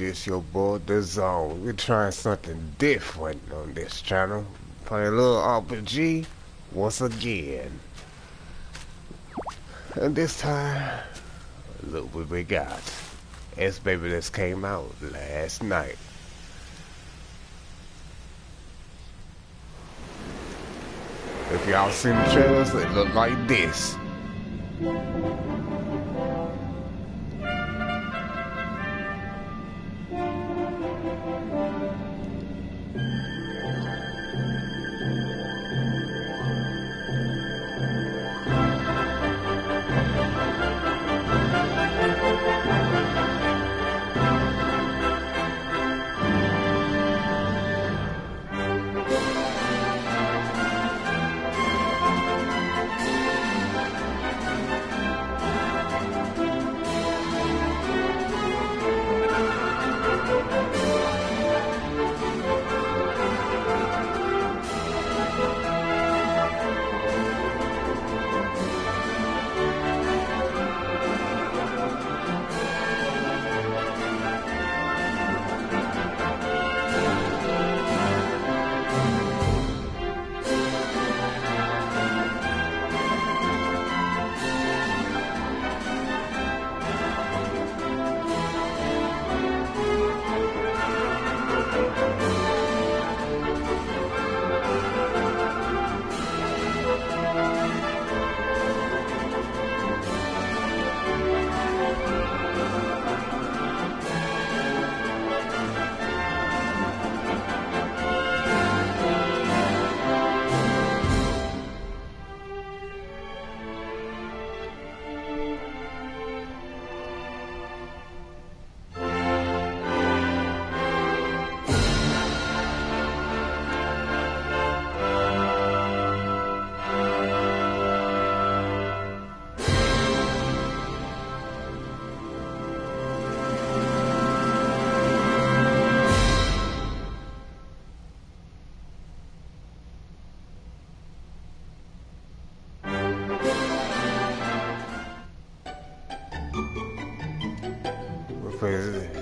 this your boy The Zone. We're trying something different on this channel. Playing a little RPG once again. And this time, look what we got. It's baby this came out last night. If y'all seen the trailers, it look like this.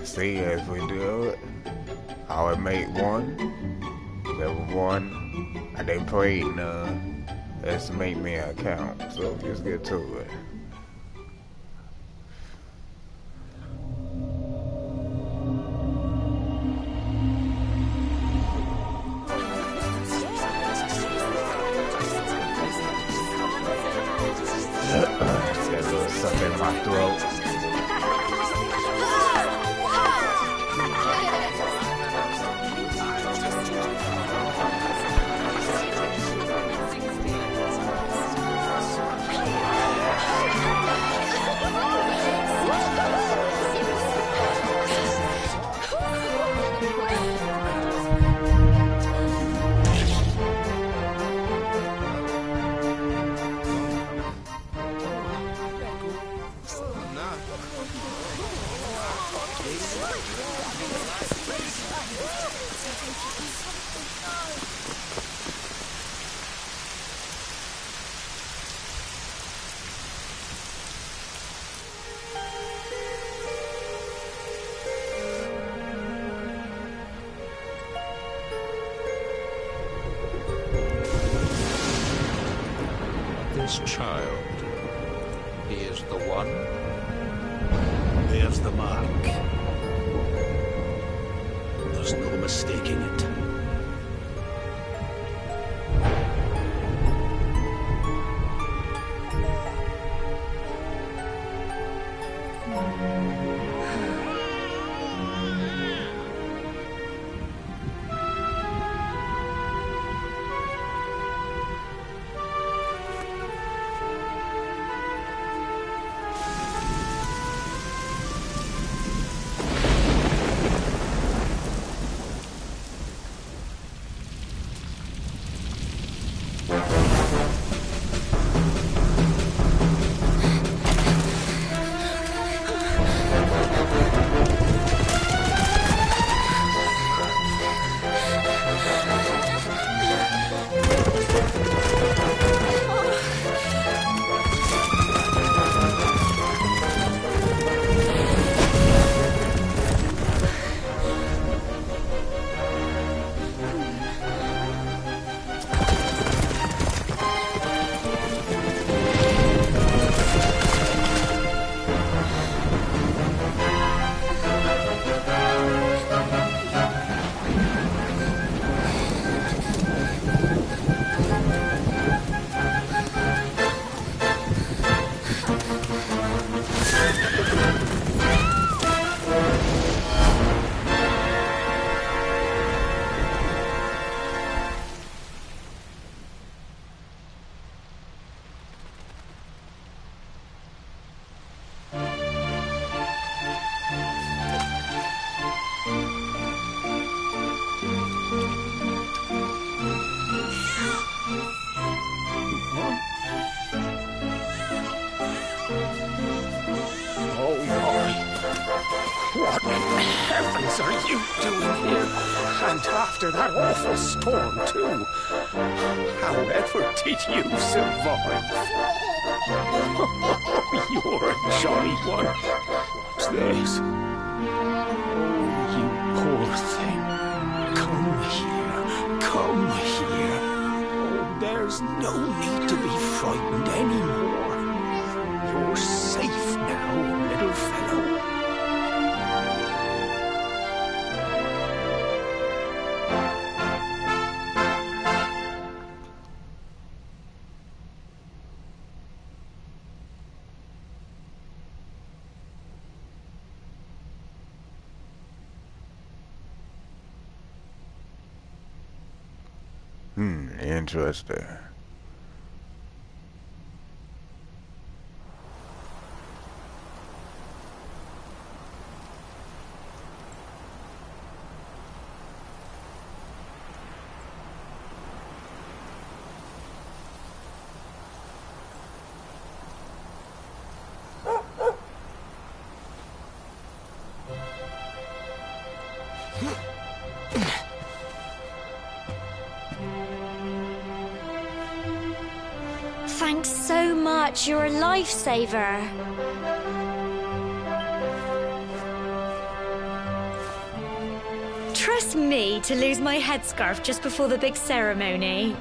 See if we do it. I would make one. Level 1. I didn't play none. Let's make me an account. So let's get to it. That little stuff in my throat. This child, he is the one. There's the mark. There's no mistaking it. Oh my. What in heavens are you doing here? And after that awful storm, too. However did you survive? You're a jolly one. What's this? Oh, you poor thing. Come here. Come here. Oh, there's no need to be frightened anymore. You're safe now, little fellow. Interesting. Thanks so much, you're a lifesaver. Trust me to lose my headscarf just before the big ceremony.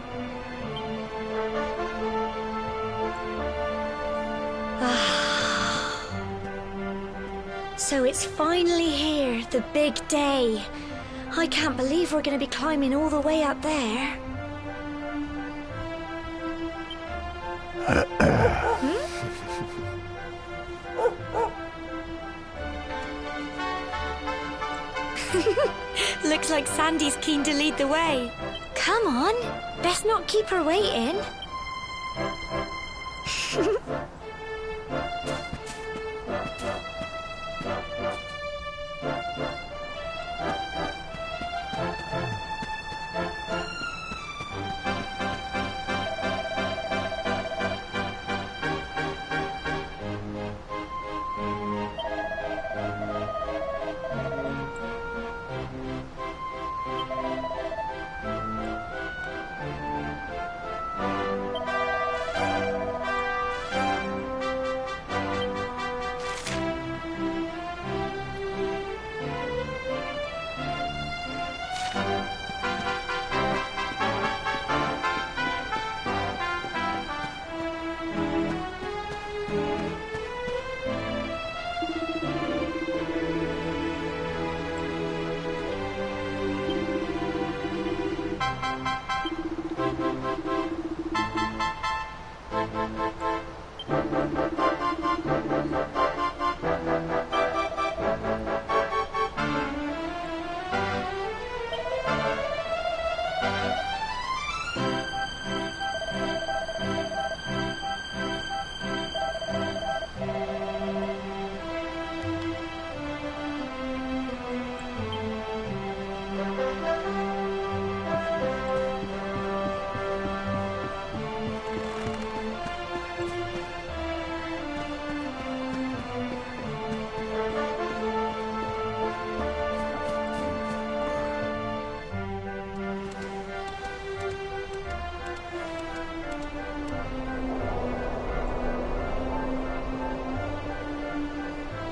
So it's finally here, the big day. I can't believe we're going to be climbing all the way up there. Looks like Sandy's keen to lead the way. Come on, best not keep her waiting.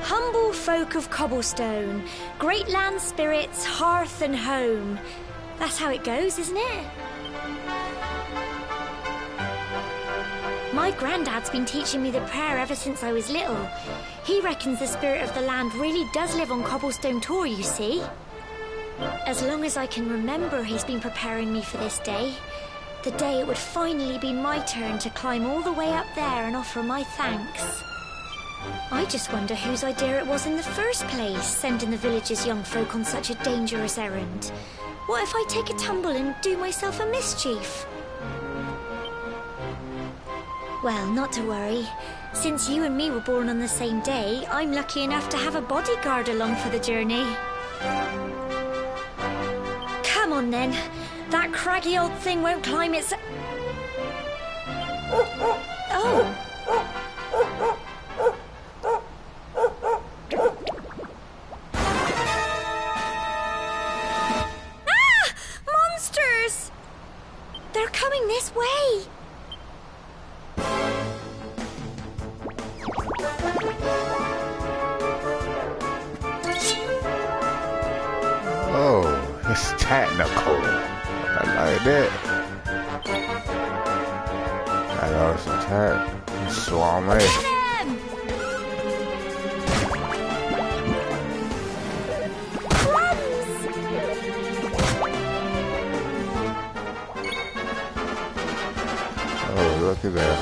Humble folk of cobblestone, great land spirits, hearth and home. That's how it goes, isn't it? My granddad's been teaching me the prayer ever since I was little. He reckons the spirit of the land really does live on Cobblestone Tor, you see. As long as I can remember, he's been preparing me for this day. The day it would finally be my turn to climb all the way up there and offer my thanks. I just wonder whose idea it was in the first place, sending the village's young folk on such a dangerous errand. What if I take a tumble and do myself a mischief? Well, not to worry. Since you and me were born on the same day, I'm lucky enough to have a bodyguard along for the journey. Come on then. That craggy old thing won't climb its... Oh! technical. I like that. I got some tech. Swami. Oh, look at that.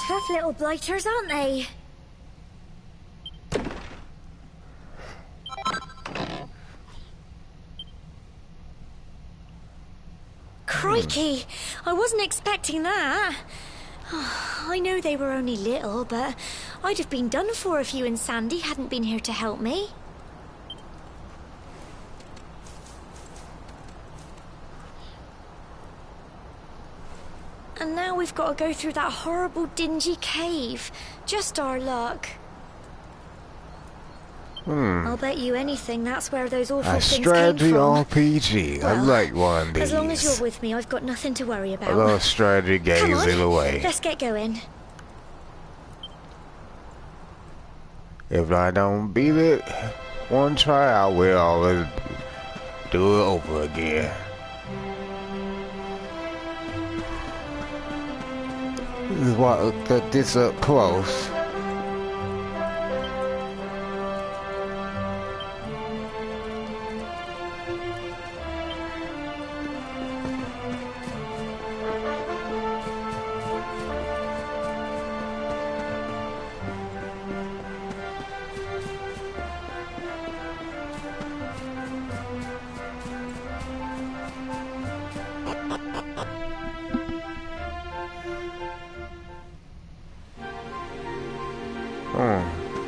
Tough little blighters, aren't they? Crikey! I wasn't expecting that. I know they were only little, but I'd have been done for if you and Sandy hadn't been here to help me. And now we've got to go through that horrible, dingy cave. Just our luck. I'll bet you anything that's where those awful A things came strategy from. RPG. I Well, like one of these. As long as you're with me, I've got nothing to worry about. A little strategy Come gaze on, it away. let's get going. If I don't beat it one try, I will always do it over again. This is why I got this up close.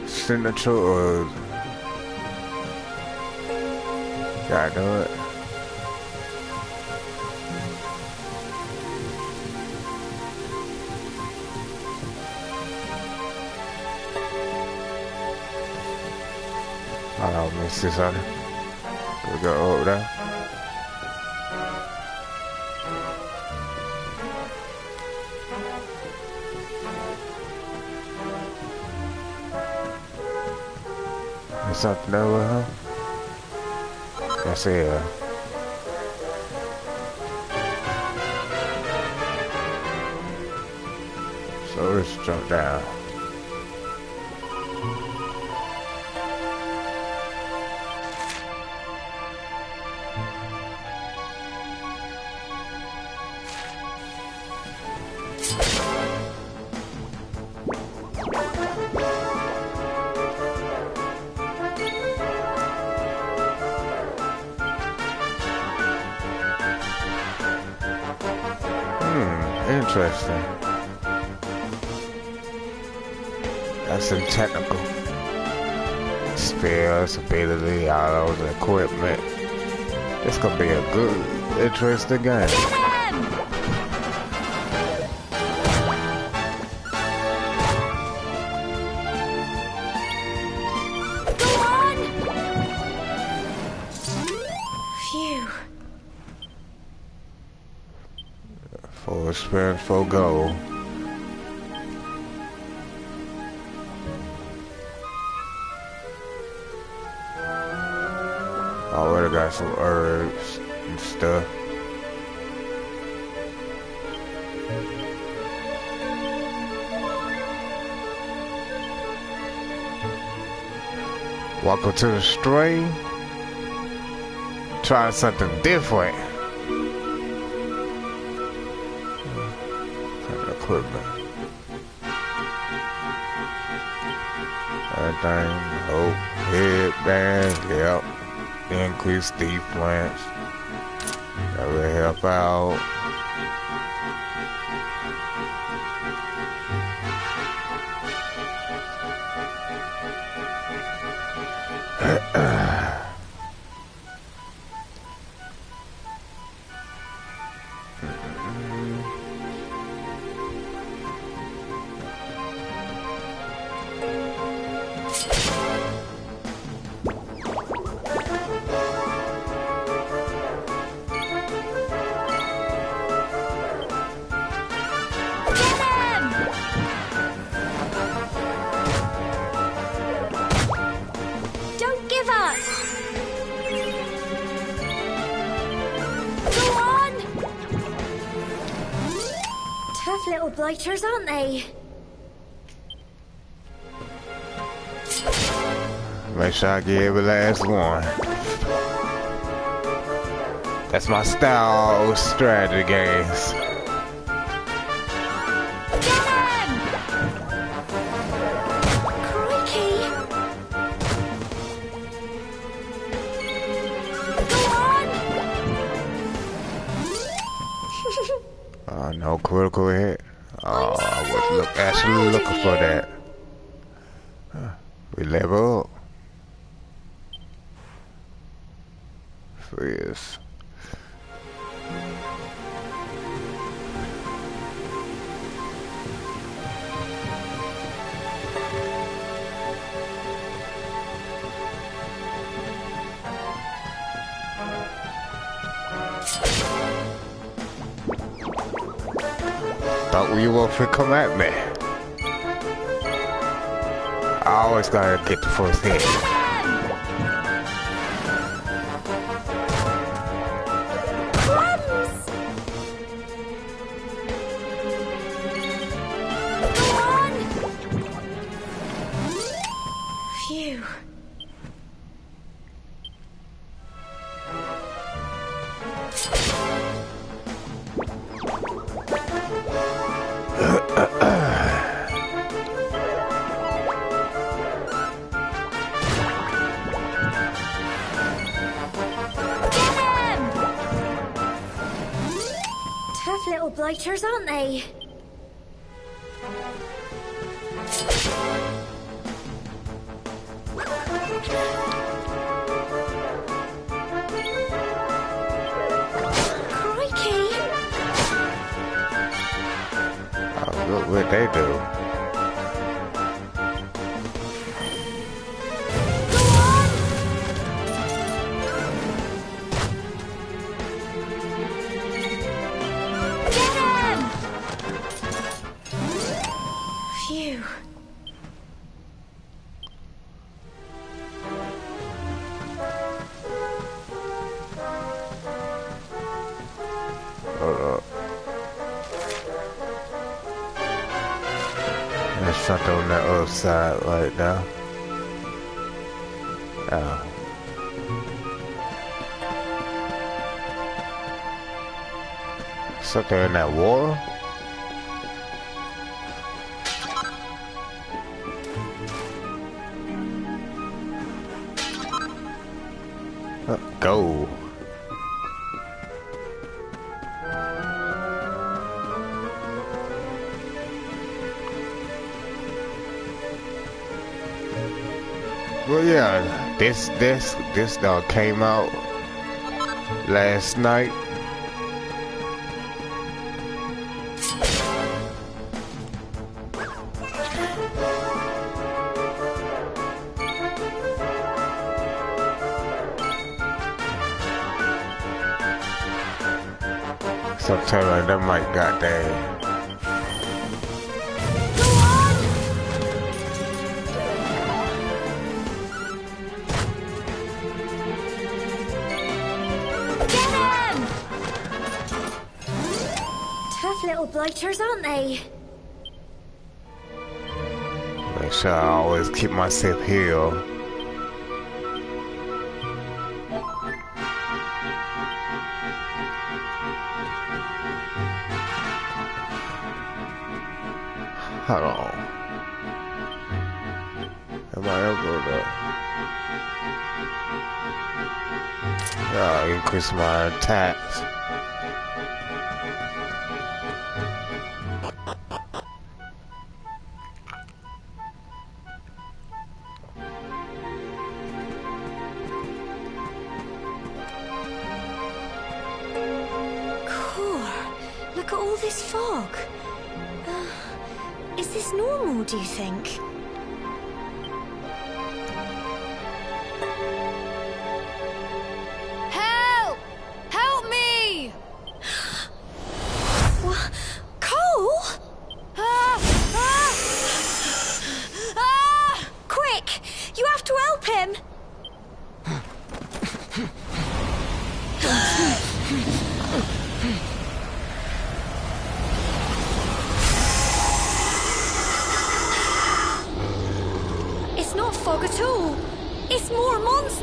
Signature or gotta do it. I don't miss this other. We go over there. There's something over here. That's it. So let's jump down. Interesting. That's some technical skills, ability, all those equipment. It's gonna be a good, interesting game. Full sprint, full goal. Already got some herbs and stuff. Welcome to the stream. Trying something different. Equipment. Everything, hope, headband, yep. Increase defense. That will help out. little blighters, aren't they? Make sure I get every last one. That's my style of strategy games. No critical hit. Oh, I was actually looking for that. We level up. Freeze. Thought you were to come at me. I always gotta get the first hit. Phew. Tough little blighters, aren't they? Crikey! Oh, look what they do. Phew. Hold up. There's something on that other side right now. Oh. Something in that water? Go. Well, yeah, this dog came out last night. Sometimes that might goddamn. Tough little blighters, aren't they? Make sure I always keep myself healed. Hold on. Am I able to? Yeah, increase my attacks. Look at all this fog. Is this normal, do you think? Help! Help me! What? Cole? Quick! You have to help him!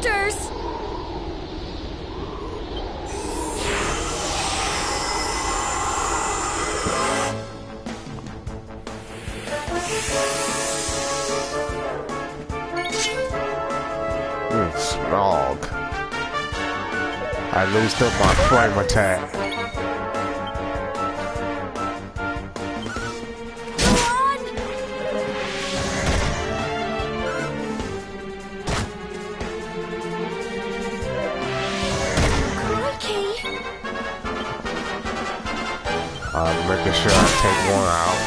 monsters! Snog. I loosed up my flame attack. I'm making sure I take one out.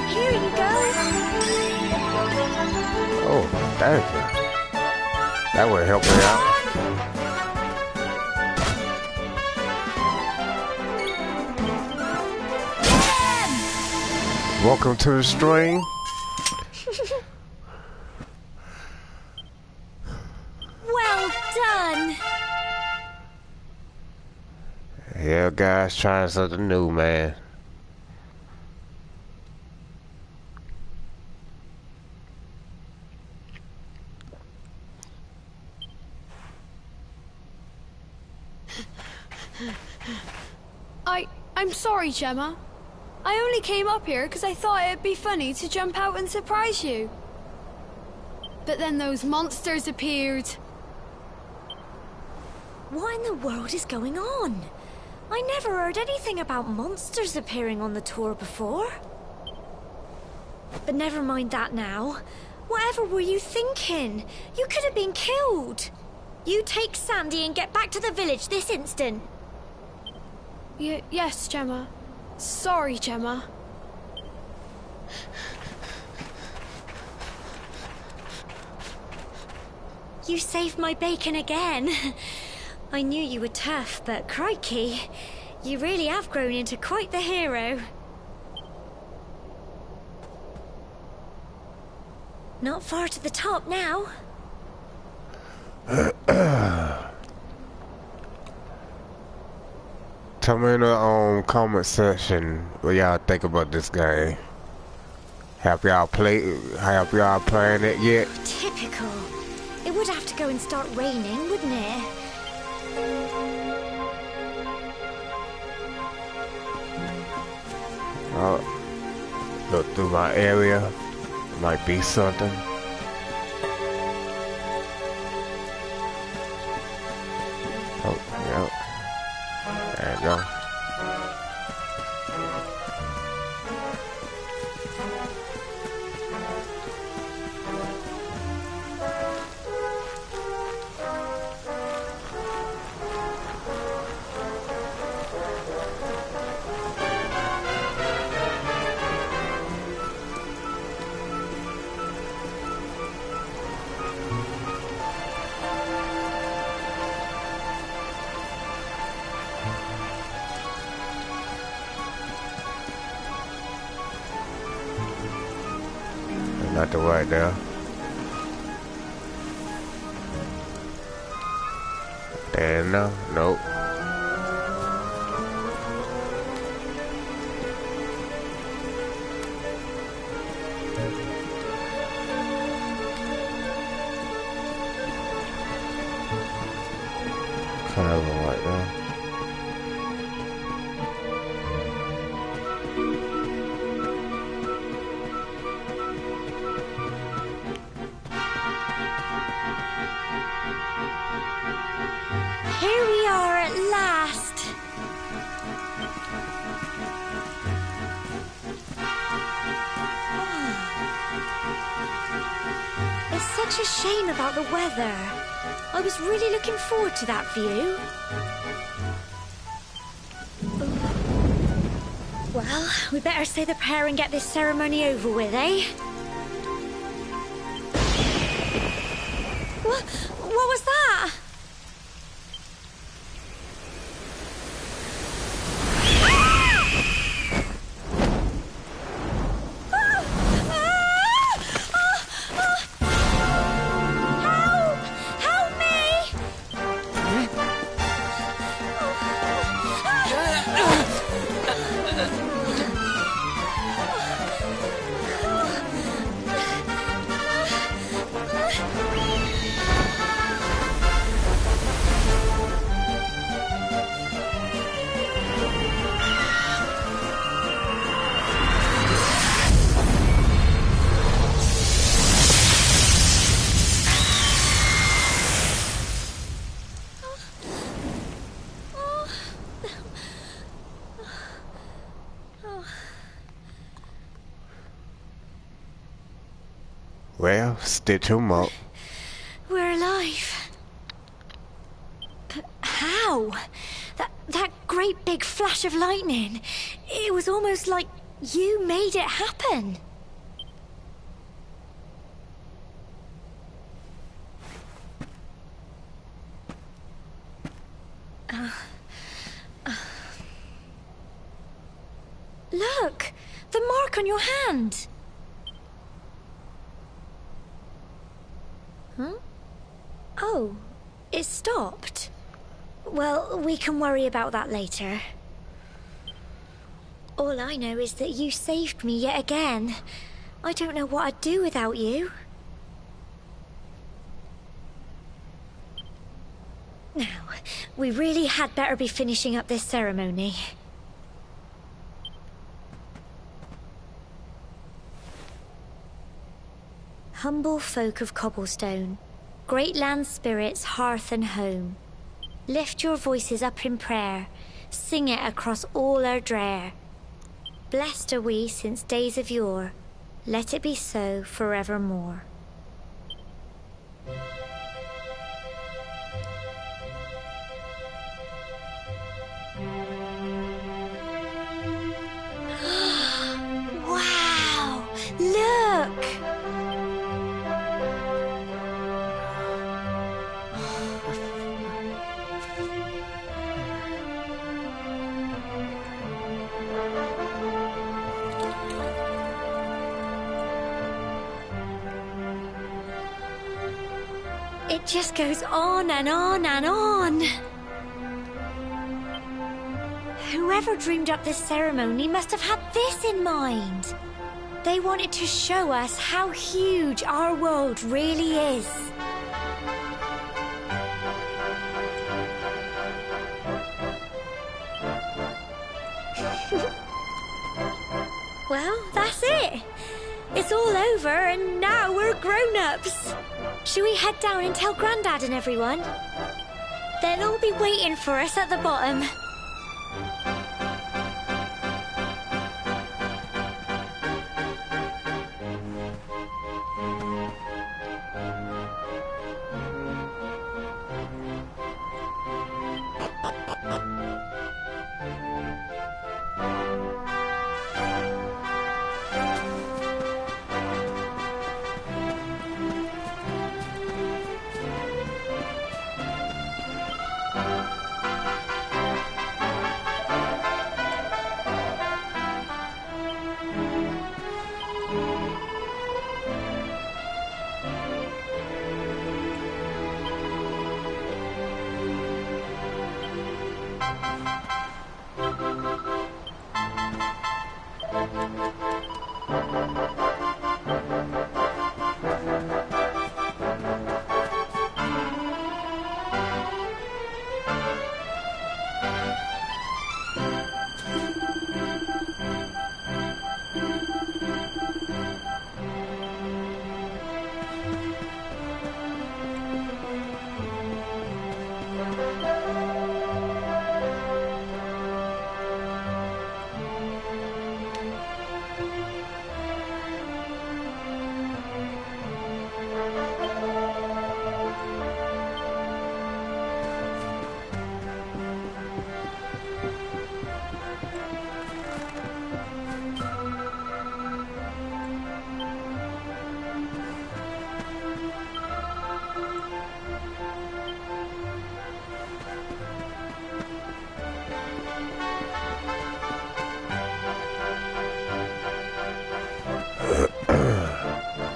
Here you go. Oh, thank you. That would help me out. Welcome to the stream. Well done. Yeah, guys, trying something new, man. I'm sorry, Gemma. I only came up here because I thought it'd be funny to jump out and surprise you. But then those monsters appeared. What in the world is going on? I never heard anything about monsters appearing on the tour before. But never mind that now. Whatever were you thinking? You could have been killed. You take Sandy and get back to the village this instant. Yes, Gemma. Sorry, Gemma. You saved my bacon again. I knew you were tough, but crikey, you really have grown into quite the hero. Not far to the top now. Tell me in the comment section what y'all think about this game. Have y'all playing it yet? Typical. It would have to go and start raining, wouldn't it? Look through my area. Might be something. Oh, yep. There you go. Not the right there. And no, nope. Kind of right there. Here we are at last. It's such a shame about the weather. I was really looking forward to that view. Well, we better say the prayer and get this ceremony over with, eh? What was that? Well, stitch 'em up. We're alive. But how? That great big flash of lightning. It was almost like you made it happen. Look! The mark on your hand! Huh? Oh, it stopped. Well, we can worry about that later. All I know is that you saved me yet again. I don't know what I'd do without you. Now, we really had better be finishing up this ceremony. Humble folk of Cobblestone, great land spirits, hearth and home, lift your voices up in prayer, sing it across all our drear. Blessed are we since days of yore, let it be so forevermore. Wow! Look! It just goes on and on and on. Whoever dreamed up this ceremony must have had this in mind. They wanted to show us how huge our world really is. Well, that's it. It's all over and now we're grown-ups. Shall we head down and tell Grandad and everyone? They'll all be waiting for us at the bottom.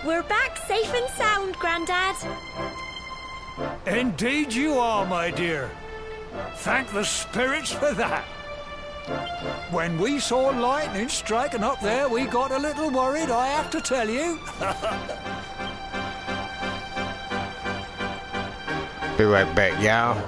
We're back safe and sound, Grandad. Indeed you are, my dear. Thank the spirits for that. When we saw lightning striking up there, we got a little worried, I have to tell you. Be right back, y'all.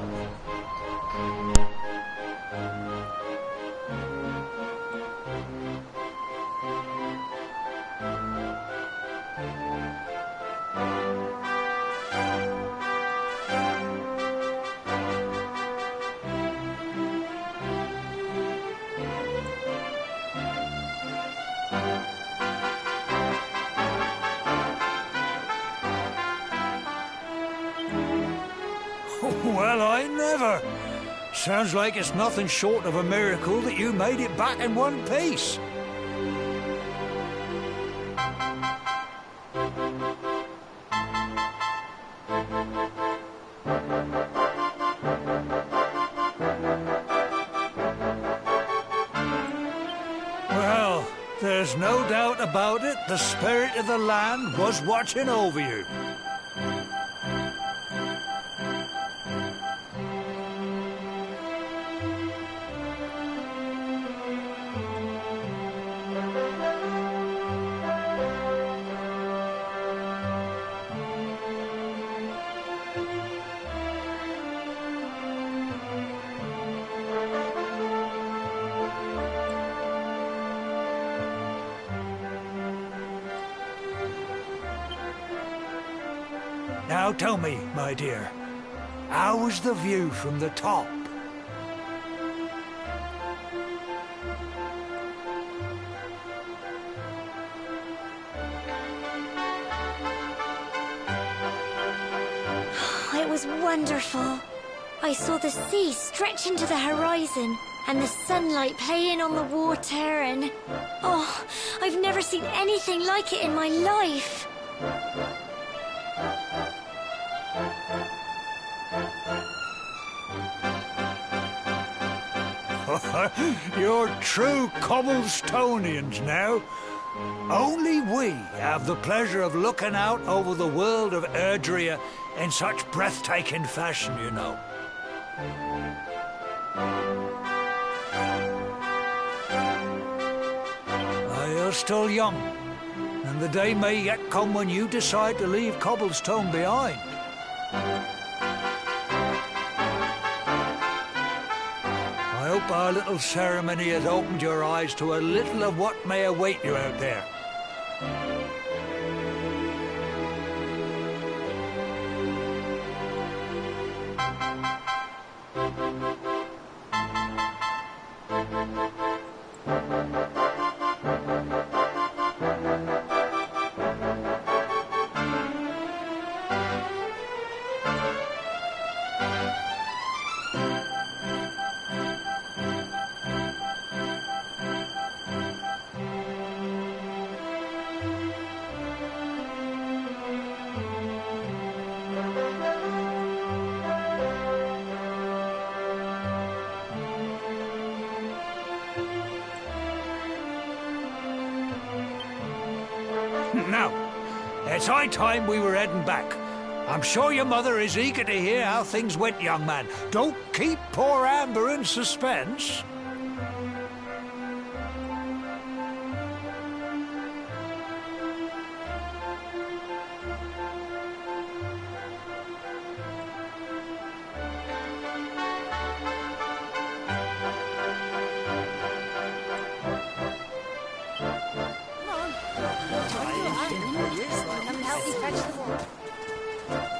Well, I never. Sounds like it's nothing short of a miracle that you made it back in one piece. Well, there's no doubt about it, the spirit of the land was watching over you. Now tell me, my dear, how was the view from the top? It was wonderful. I saw the sea stretch into the horizon and the sunlight playing on the water and... Oh, I've never seen anything like it in my life. You're true Cobblestonians now. Only we have the pleasure of looking out over the world of Erdrea in such breathtaking fashion, you know. You're still young, and the day may yet come when you decide to leave Cobblestone behind. I hope our little ceremony has opened your eyes to a little of what may await you out there. Now, it's high time we were heading back. I'm sure your mother is eager to hear how things went, young man. Don't keep poor Amber in suspense.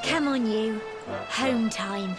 Come on, you. Home time.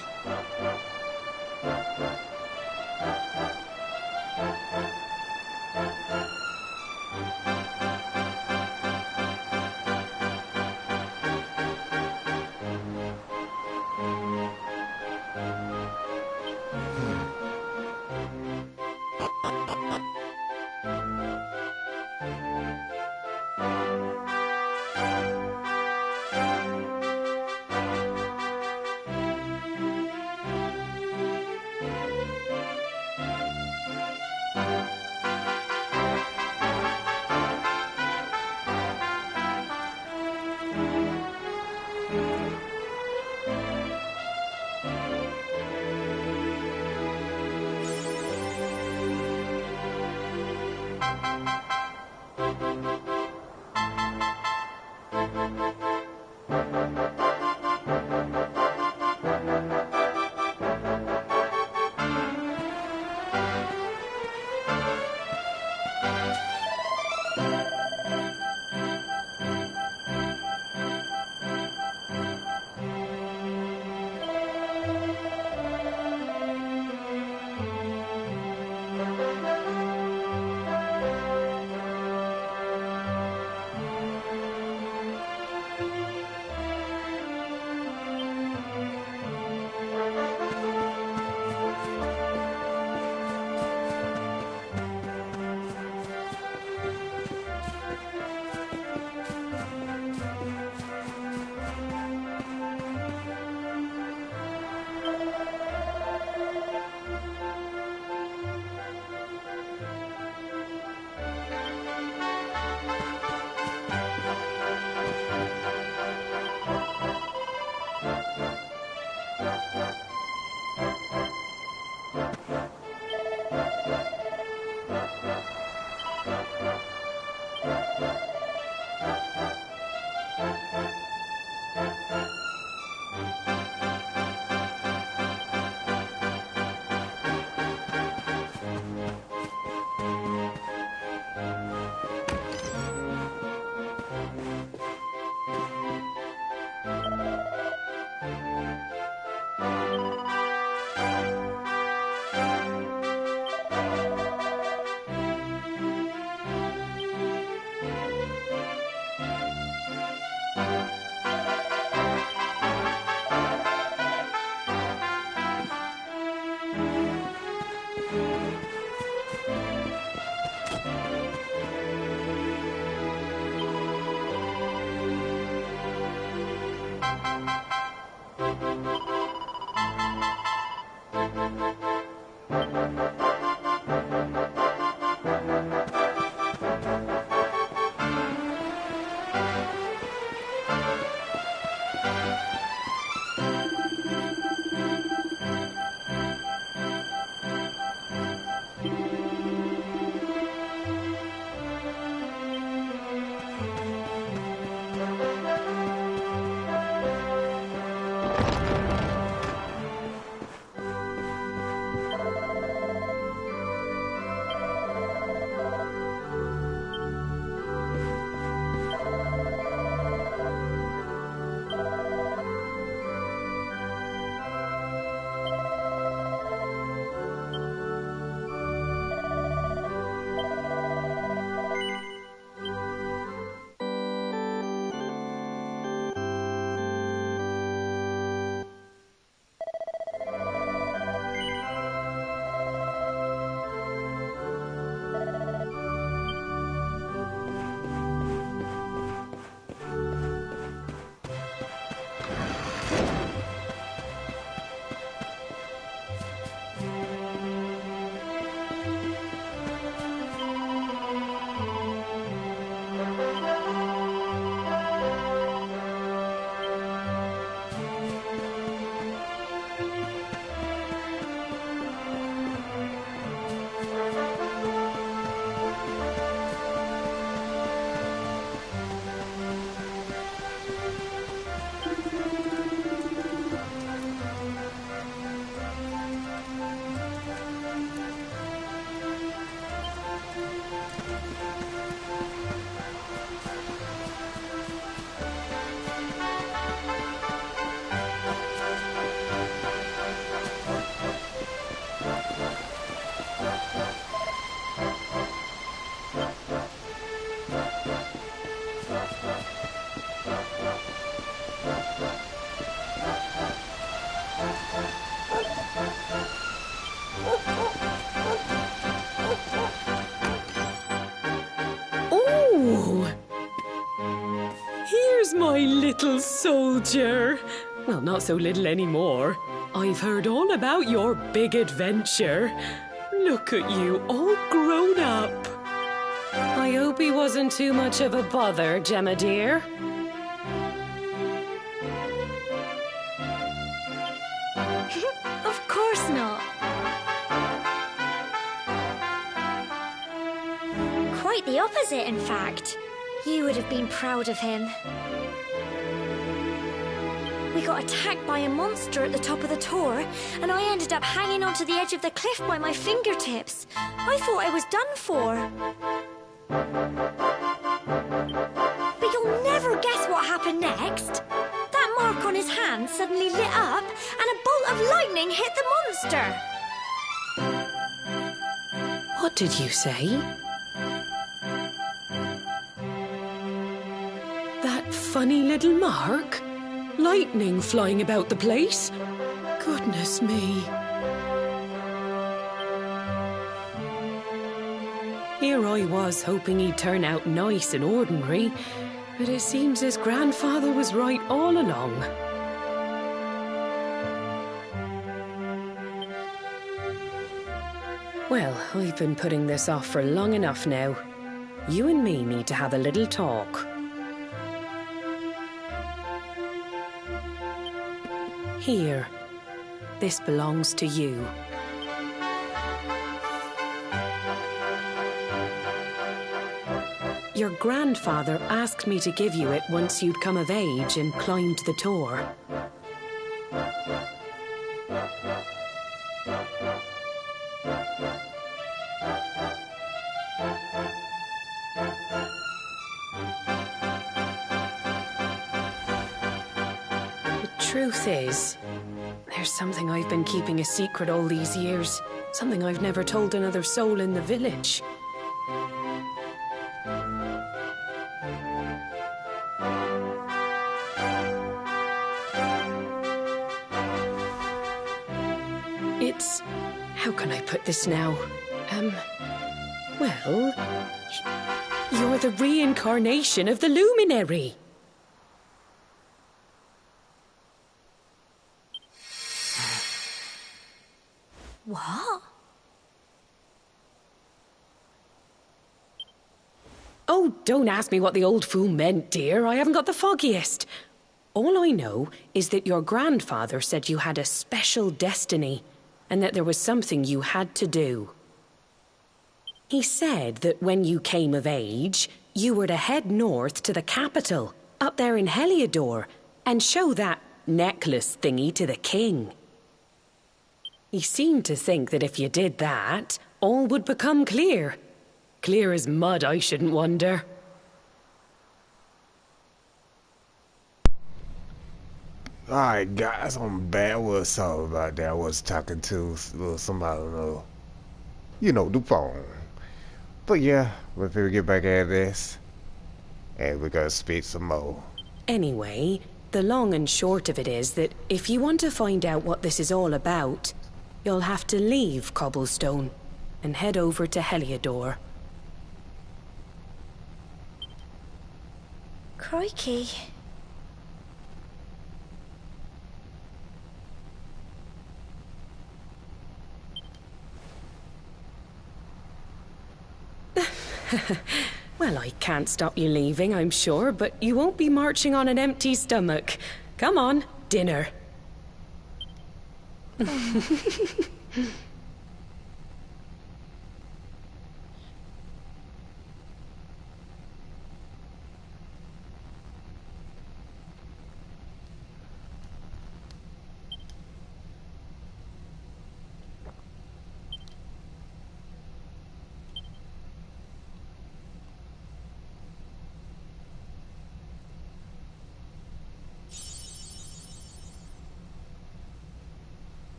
My little soldier. Well, not so little anymore. I've heard all about your big adventure. Look at you, all grown up. I hope he wasn't too much of a bother, Gemma dear. Of course not. Quite the opposite, in fact. You would have been proud of him. We got attacked by a monster at the top of the tower, and I ended up hanging onto the edge of the cliff by my fingertips. I thought I was done for. But you'll never guess what happened next. That mark on his hand suddenly lit up, and a bolt of lightning hit the monster. What did you say? That funny little mark? Lightning flying about the place? Goodness me. Here I was hoping he'd turn out nice and ordinary, but it seems his grandfather was right all along. Well, I've been putting this off for long enough now. You and me need to have a little talk. Here, this belongs to you. Your grandfather asked me to give you it once you'd come of age and climbed the tower. Truth is, there's something I've been keeping a secret all these years. Something I've never told another soul in the village. It's... how can I put this now? Well, you're the reincarnation of the luminary. don't ask me what the old fool meant, dear. I haven't got the foggiest. All I know is that your grandfather said you had a special destiny, and that there was something you had to do. He said that when you came of age, you were to head north to the capital, up there in Heliodor, and show that necklace thingy to the king. He seemed to think that if you did that, all would become clear. Clear as mud, I shouldn't wonder. Alright guys, I'm bad. Well, sorry about that. I was talking to somebody on the phone. But yeah, we're gonna get back at this, and we're gonna speak some more. Anyway, the long and short of it is that if you want to find out what this is all about, you'll have to leave Cobblestone and head over to Heliodor. Crikey. Well, I can't stop you leaving, I'm sure, but you won't be marching on an empty stomach. Come on, dinner.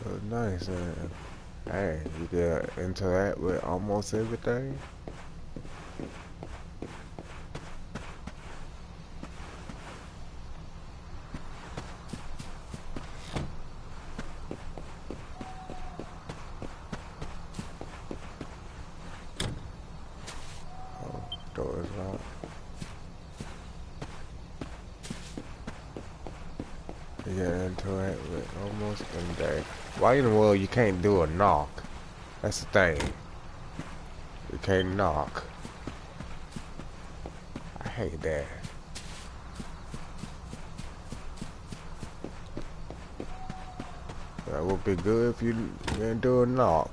So nice. Hey, you can interact with almost everything. Oh, door is locked. You can interact with almost anything. Why in the world you can't do a knock? That's the thing. You can't knock. I hate that. That would be good if you didn't do a knock.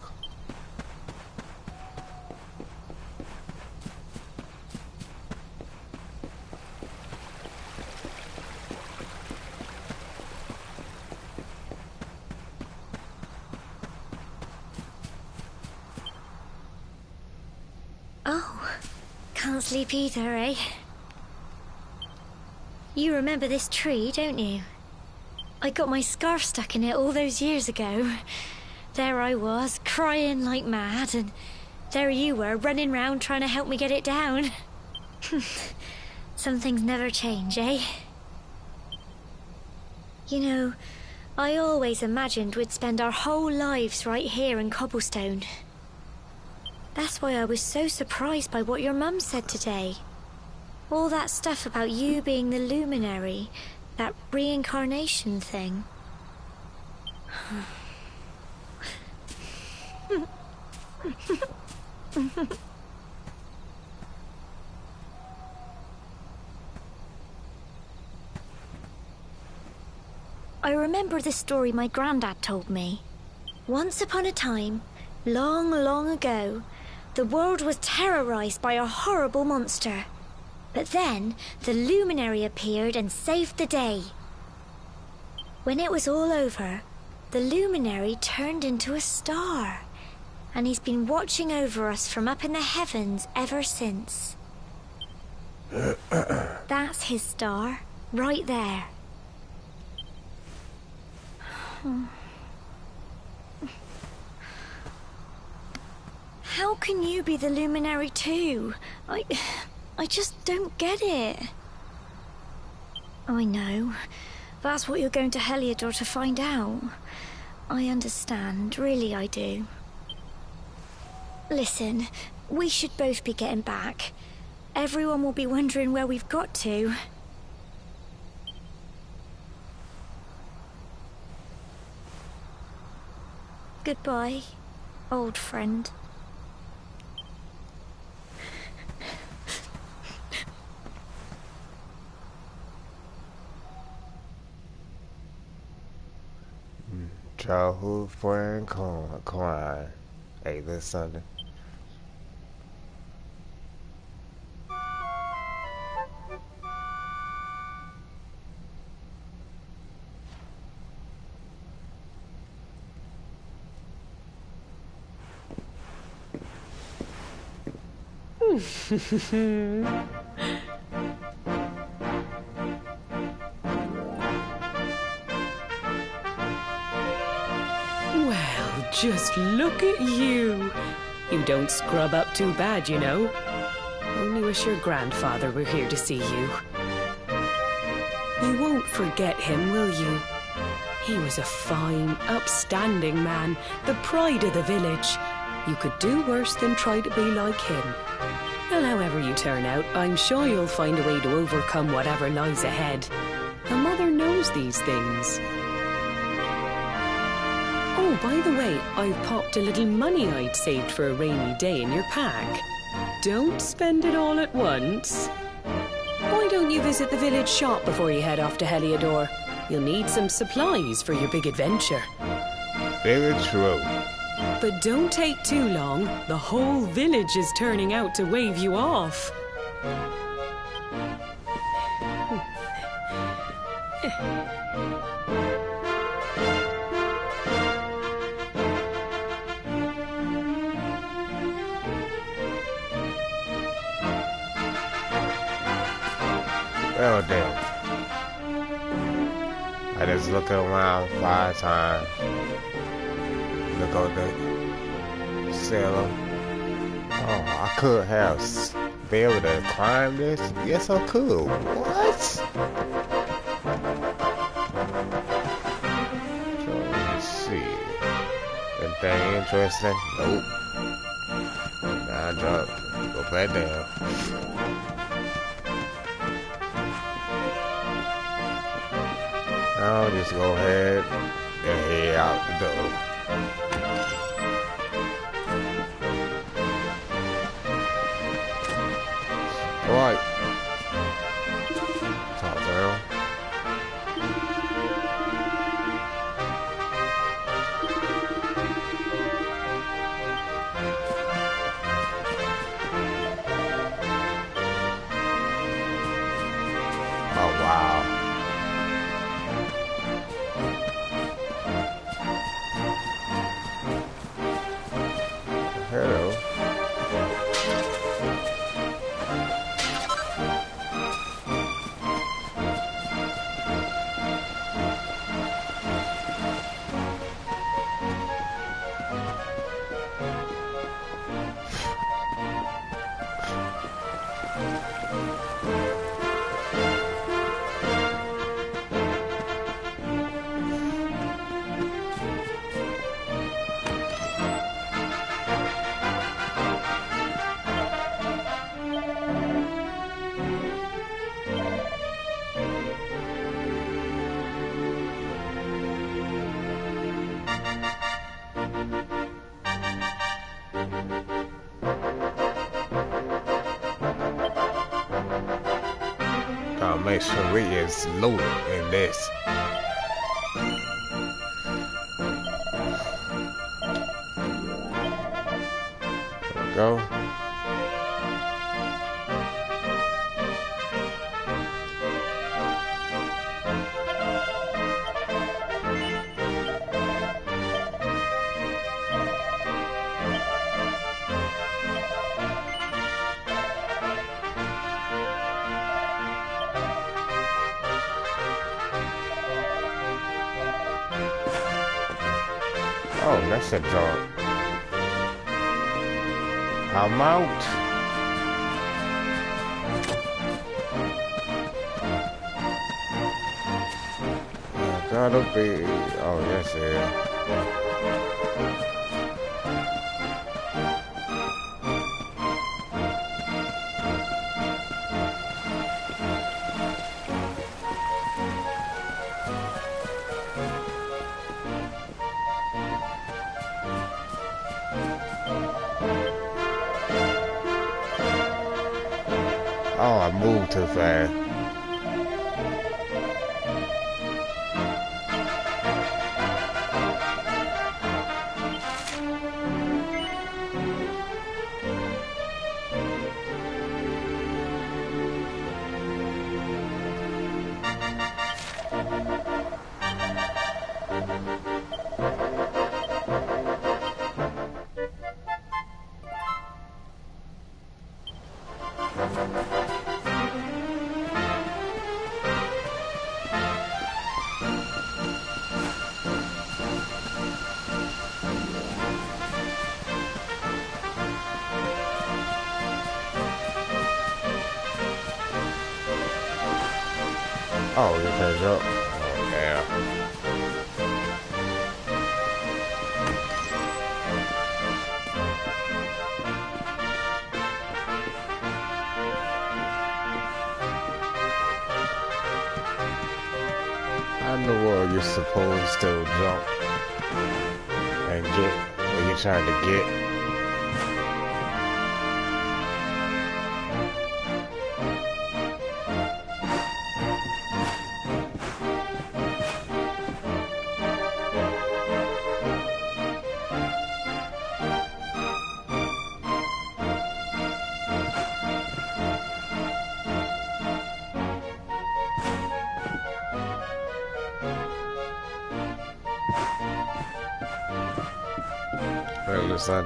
Oh, can't sleep either, eh? You remember this tree, don't you? I got my scarf stuck in it all those years ago. There I was, crying like mad, and there you were, running round trying to help me get it down. Some things never change, eh? You know, I always imagined we'd spend our whole lives right here in Cobblestone. That's why I was so surprised by what your mum said today. All that stuff about you being the luminary, that reincarnation thing. I remember the story my granddad told me. Once upon a time, long, long ago, the world was terrorized by a horrible monster. But then, the luminary appeared and saved the day. When it was all over, the luminary turned into a star. And he's been watching over us from up in the heavens ever since. That's his star, right there. How can you be the luminary too? I just don't get it. I know. That's what you're going to Heliodor to find out. I understand, really I do. Listen, we should both be getting back. Everyone will be wondering where we've got to. Goodbye, old friend. Childhood friend crying. Hey, this Sunday. Well, just look at you. You don't scrub up too bad, you know. Only wish your grandfather were here to see you. You won't forget him, will you? He was a fine, upstanding man, the pride of the village. You could do worse than try to be like him. Well, however you turn out, I'm sure you'll find a way to overcome whatever lies ahead. A mother knows these things. Oh, by the way, I've popped a little money I'd saved for a rainy day in your pack. Don't spend it all at once. Why don't you visit the village shop before you head off to Heliodor? You'll need some supplies for your big adventure. Very true. But don't take too long. The whole village is turning out to wave you off. Well then, I just look around 5 times. Look on the cellar. Oh, I could have be able to climb this? Yes, I could. What? So, let's see. Anything interesting? Nope. Now I drop. Go back down. I'll just go ahead and head out the door. Alright. Talk to her. Oh wow. Hello. Gotta make sure we is loaded in this. There we go. Oh, that's a jump. I'm out. Not a big. Oh, yes, yeah. Oh, I moved too fast. Oh, it turns up. Oh, yeah. I know what you're supposed to jump and get what you're trying to get. Right, listen.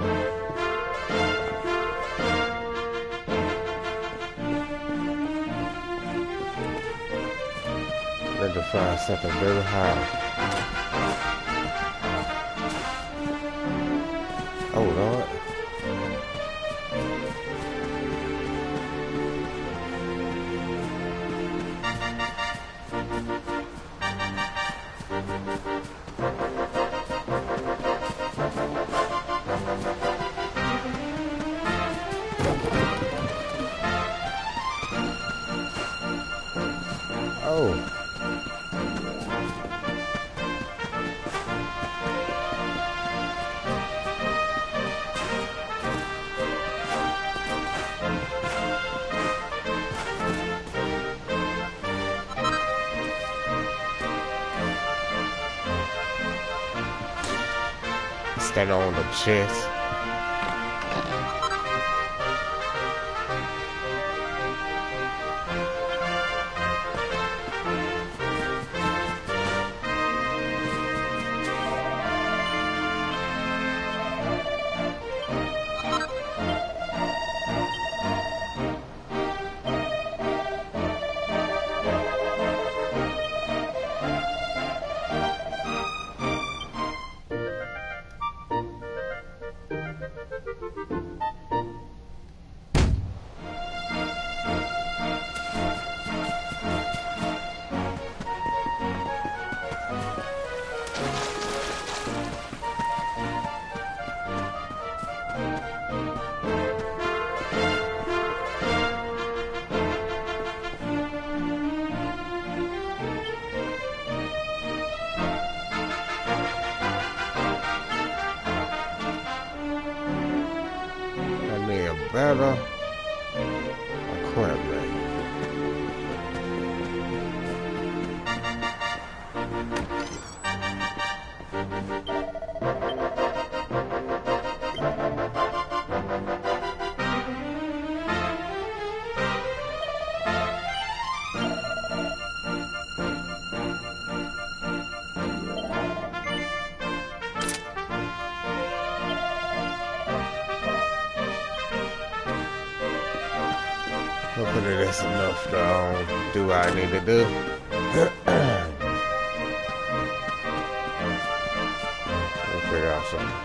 Let the fire something very high. Oh, Lord. Oh. Stand on the chest. Better equipment. Hopefully that's enough to do what I need to do. We'll figure out something.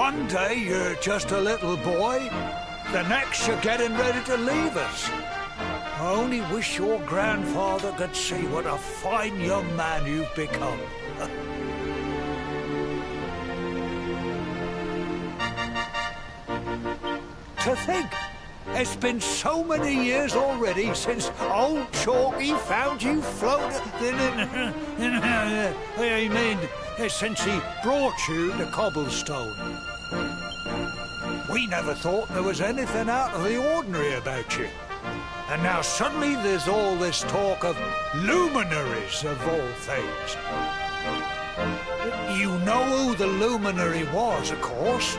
One day you're just a little boy, the next you're getting ready to leave us. I only wish your grandfather could see what a fine young man you've become. To think, it's been so many years already since old Chalky found you floating. I mean, since he brought you to Cobblestone. We never thought there was anything out of the ordinary about you. And now suddenly there's all this talk of luminaries of all things. You know who the luminary was, of course.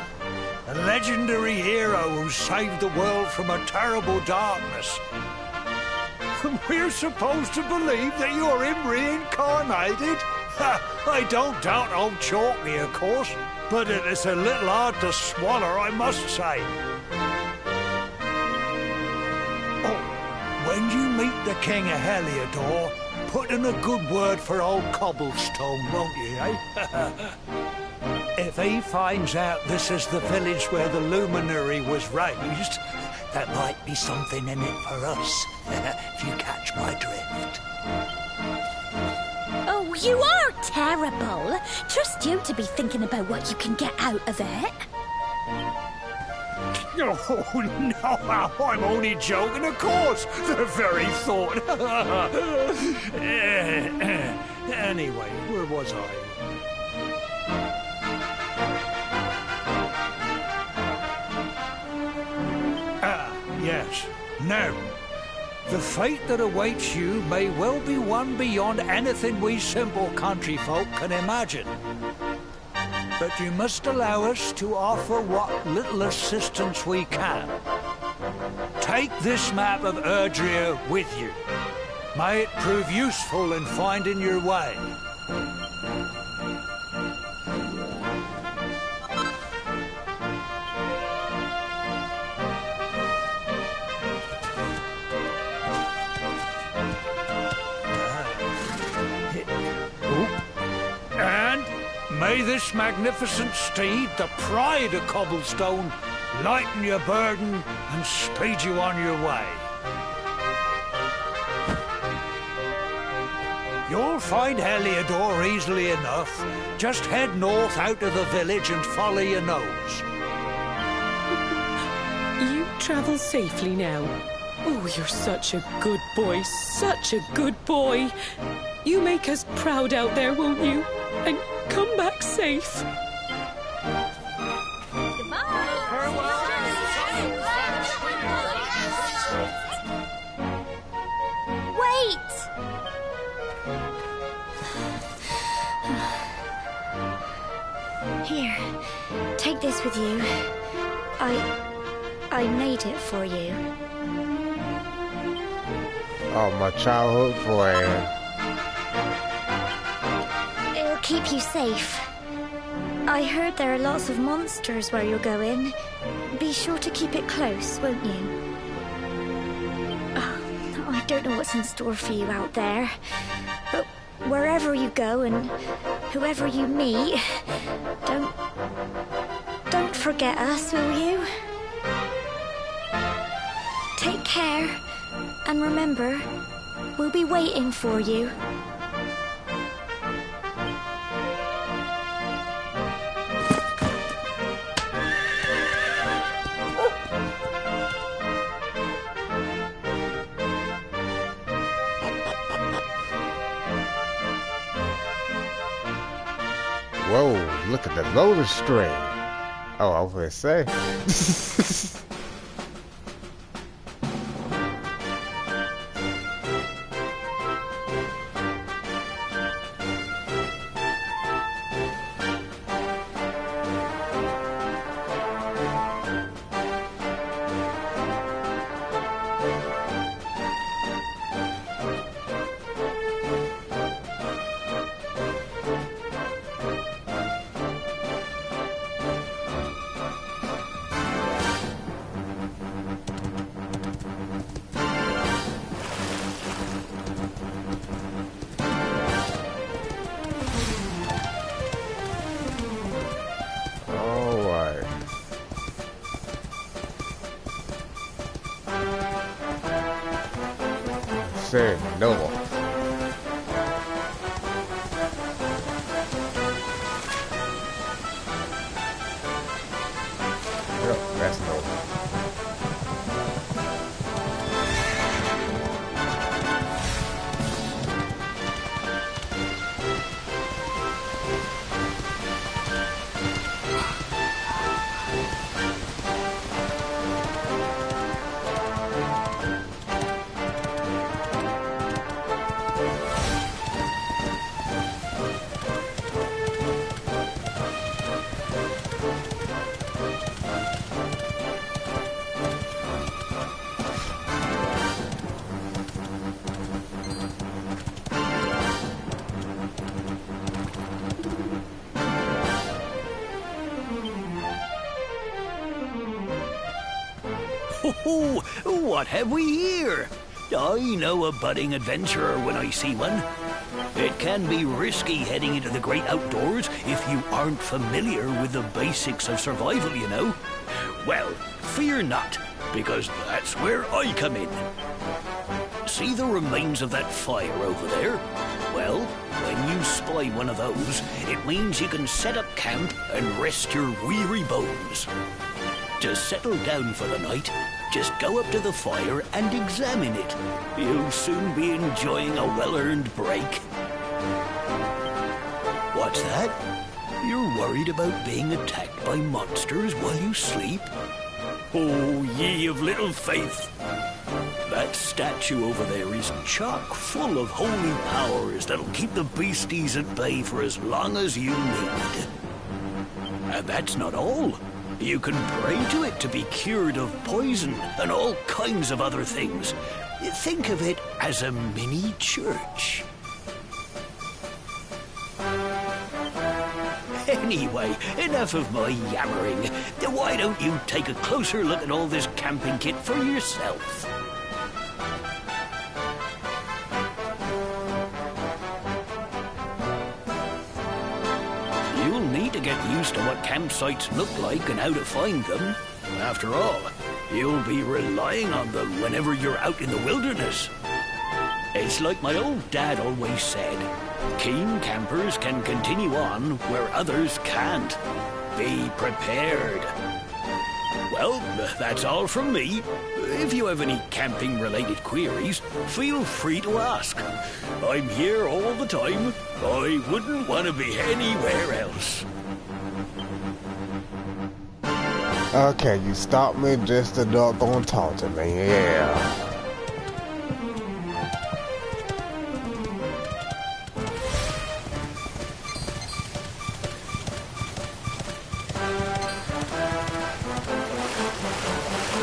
A legendary hero who saved the world from a terrible darkness. We're supposed to believe that you're him reincarnated? I don't doubt old Chalky, of course, but it's a little hard to swallow, I must say. Oh, when you meet the King of Heliodor, put in a good word for old Cobblestone, won't you, eh? If he finds out this is the village where the luminary was raised, there might be something in it for us, if you catch my drift. Oh, you are terrible. Trust you to be thinking about what you can get out of it. Oh, no, I'm only joking, of course. The very thought. Anyway, where was I? Yes. Now, the fate that awaits you may well be one beyond anything we simple country folk can imagine. But you must allow us to offer what little assistance we can. Take this map of Erdrea with you. May it prove useful in finding your way. May this magnificent steed, the pride of Cobblestone, lighten your burden and speed you on your way. You'll find Heliodor easily enough. Just head north out of the village and follow your nose. You travel safely now. Oh, you're such a good boy, such a good boy. You make us proud out there, won't you? And come back safe. Wait! Here, take this with you. I made it for you. Oh, my childhood friend. It'll keep you safe. I heard there are lots of monsters where you're going. Be sure to keep it close, won't you? Oh, I don't know what's in store for you out there. But wherever you go and whoever you meet, don't forget us, will you? Take care. And remember, we'll be waiting for you. Whoa, look at the lotus string. Oh, I was gonna say. said north. Yep, that's north. Oh, what have we here? I know a budding adventurer when I see one. It can be risky heading into the great outdoors if you aren't familiar with the basics of survival, you know. Well, fear not, because that's where I come in. See the remains of that fire over there? Well, when you spy one of those, it means you can set up camp and rest your weary bones. To settle down for the night, just go up to the fire and examine it. You'll soon be enjoying a well-earned break. What's that? You're worried about being attacked by monsters while you sleep? Oh, ye of little faith! That statue over there is chock full of holy powers that'll keep the beasties at bay for as long as you need. And that's not all. You can pray to it to be cured of poison and all kinds of other things. Think of it as a mini church. Anyway, enough of my yammering. Why don't you take a closer look at all this camping kit for yourself? You'll need to get used to what campsites look like and how to find them. After all, you'll be relying on them whenever you're out in the wilderness. It's like my old dad always said, keen campers can continue on where others can't. Be prepared. Well, that's all from me. If you have any camping-related queries, feel free to ask. I'm here all the time. I wouldn't want to be anywhere else. Okay, you stopped me just to doggone talk to me, yeah.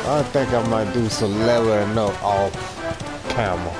I think I might do some leveling up off camera.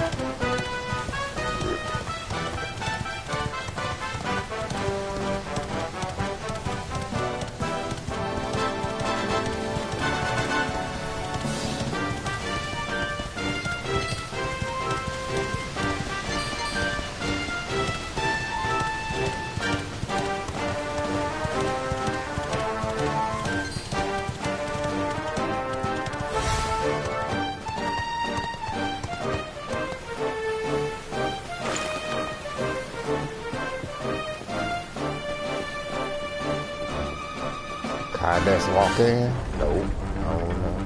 I just walk in? Nope. I don't know.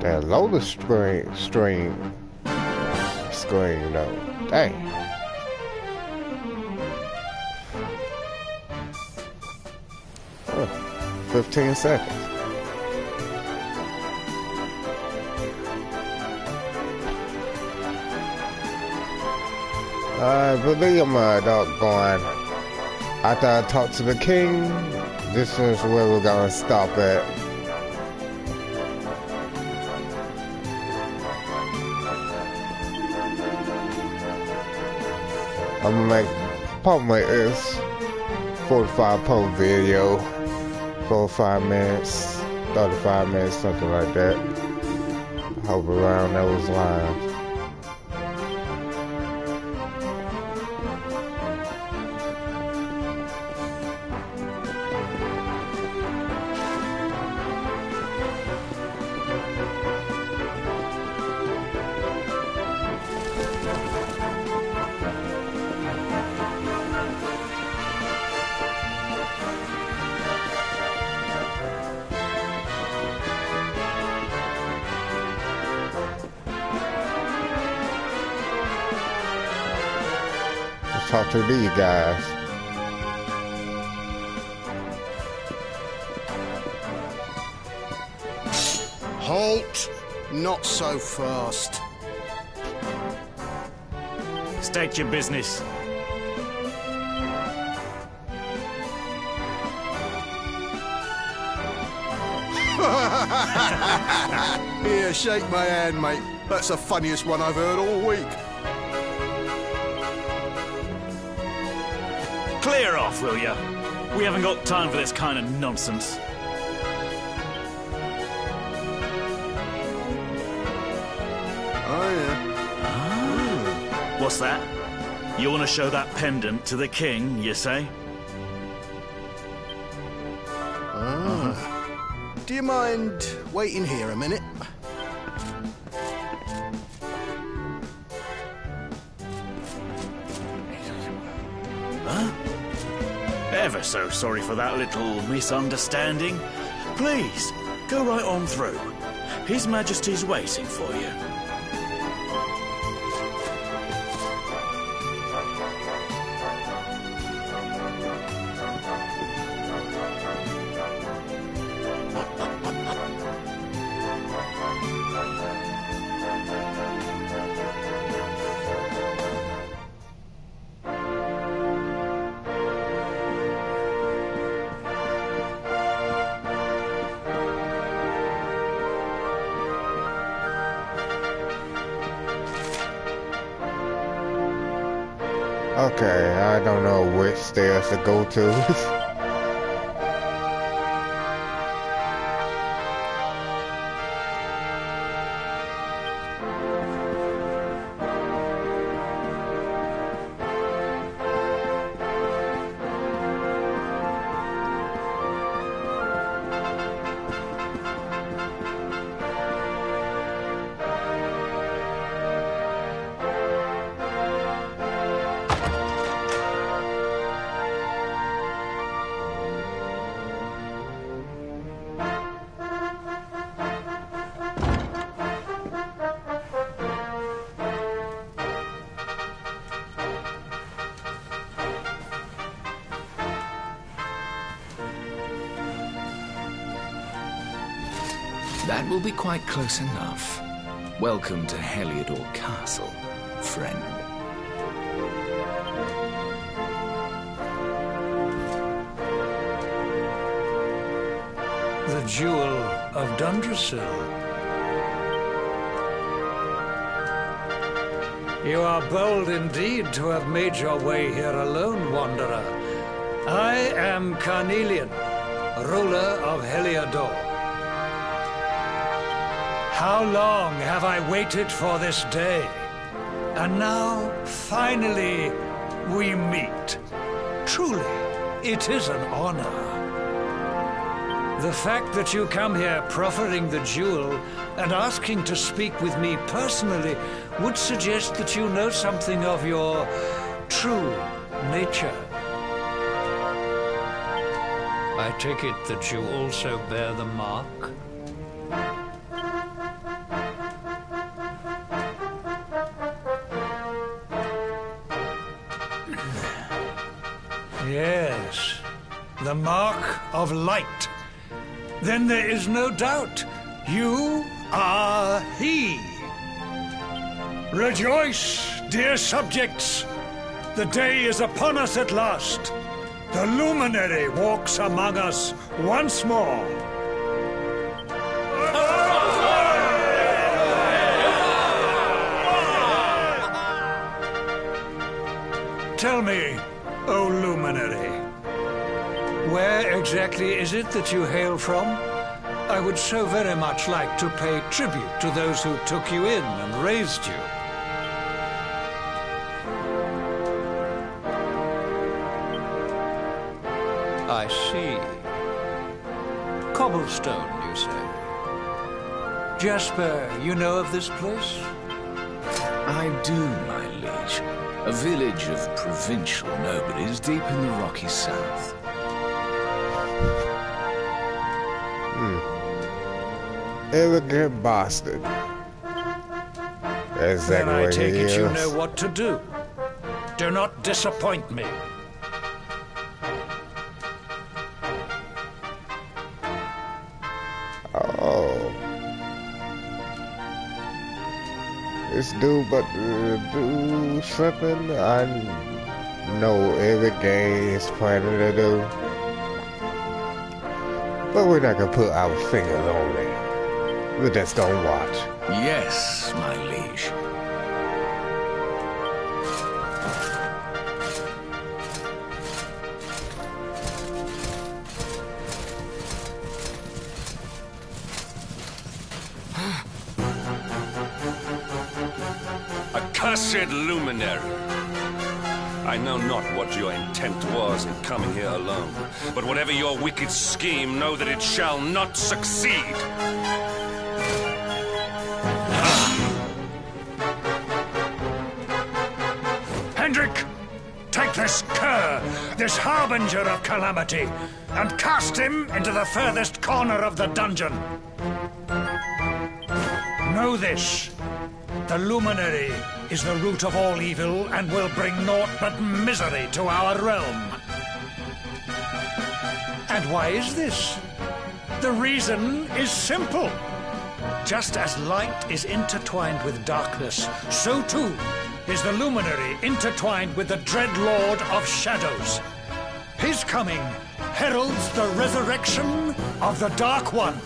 That loader screen though. Dang. Oh, 15 seconds. I believe I'm a doggone. After I talk to the king, this is where we're gonna stop at. I'm gonna probably make this 45 per video, 45 minutes, 35 minutes, something like that. Hope around those lines. talk to these guys. Halt! Not so fast. State your business. Here, shake my hand, mate. That's the funniest one I've heard all week. Clear off, will ya? We haven't got time for this kind of nonsense. Oh, yeah. What's that? You want to show that pendant to the king, you say? Do you mind waiting here a minute? Ever so sorry for that little misunderstanding. Please, go right on through. His Majesty's waiting for you. Okay, I don't know which stairs to go to. That will be quite close enough. Welcome to Heliodor Castle, friend. The Jewel of Dundrasil. You are bold indeed to have made your way here alone, Wanderer. I am Carnelian, ruler of Heliodor. How long have I waited for this day? And now, finally, we meet. Truly, it is an honor. The fact that you come here proffering the jewel and asking to speak with me personally would suggest that you know something of your true nature. I take it that you also bear the mark? Yes, the mark of light. Then there is no doubt, you are he. Rejoice, dear subjects. The day is upon us at last. The luminary walks among us once more. Tell me, O luminary, where exactly is it that you hail from? I would so very much like to pay tribute to those who took you in and raised you. I see. Cobblestone, you say? Jasper, you know of this place? I do, my liege. A village of provincial nobodies deep in the rocky south. Elegant bastard. That's exactly Then I what take he it you is. know what to do. Do not disappoint me. Oh. This dude, but do something I know every game is planning to do. But we're not gonna put our fingers on it. We're just gonna watch. Yes, my liege. Accursed luminary! I know not what your intent was in coming here alone, but whatever your wicked scheme, know that it shall not succeed! Hendrik, take this cur, this harbinger of calamity, and cast him into the furthest corner of the dungeon. Know this. The luminary is the root of all evil and will bring naught but misery to our realm. And why is this? The reason is simple. Just as light is intertwined with darkness, so too is the luminary intertwined with the dread lord of shadows. His coming heralds the resurrection of the Dark One.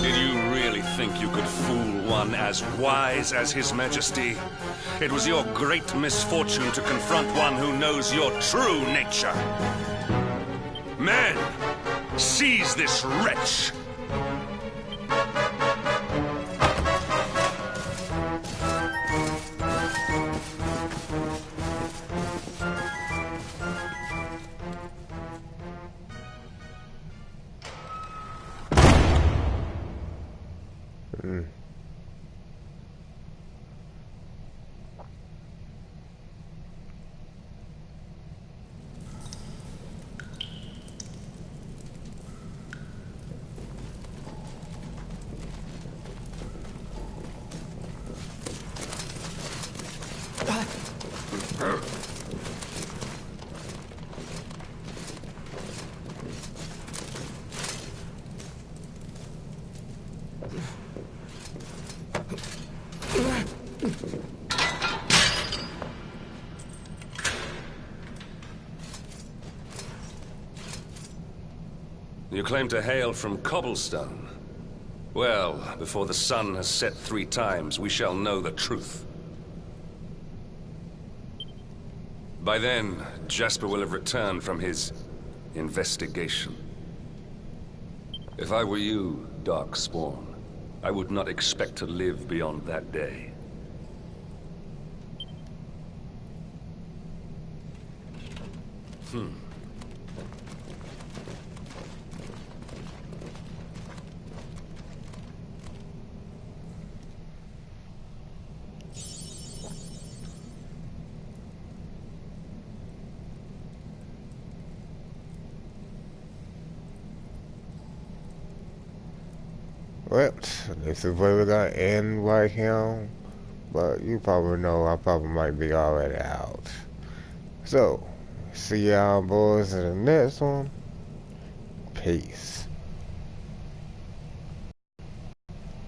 Did you really think you could fool one as wise as His Majesty? It was your great misfortune to confront one who knows your true nature. Men, seize this wretch! You claim to hail from Cobblestone. Well, before the sun has set 3 times, we shall know the truth. By then, Jasper will have returned from his investigation. If I were you, Darkspawn, I would not expect to live beyond that day. Well, this is where we're gonna end right here. But you probably know I probably might be already out. So, see y'all boys in the next one. Peace.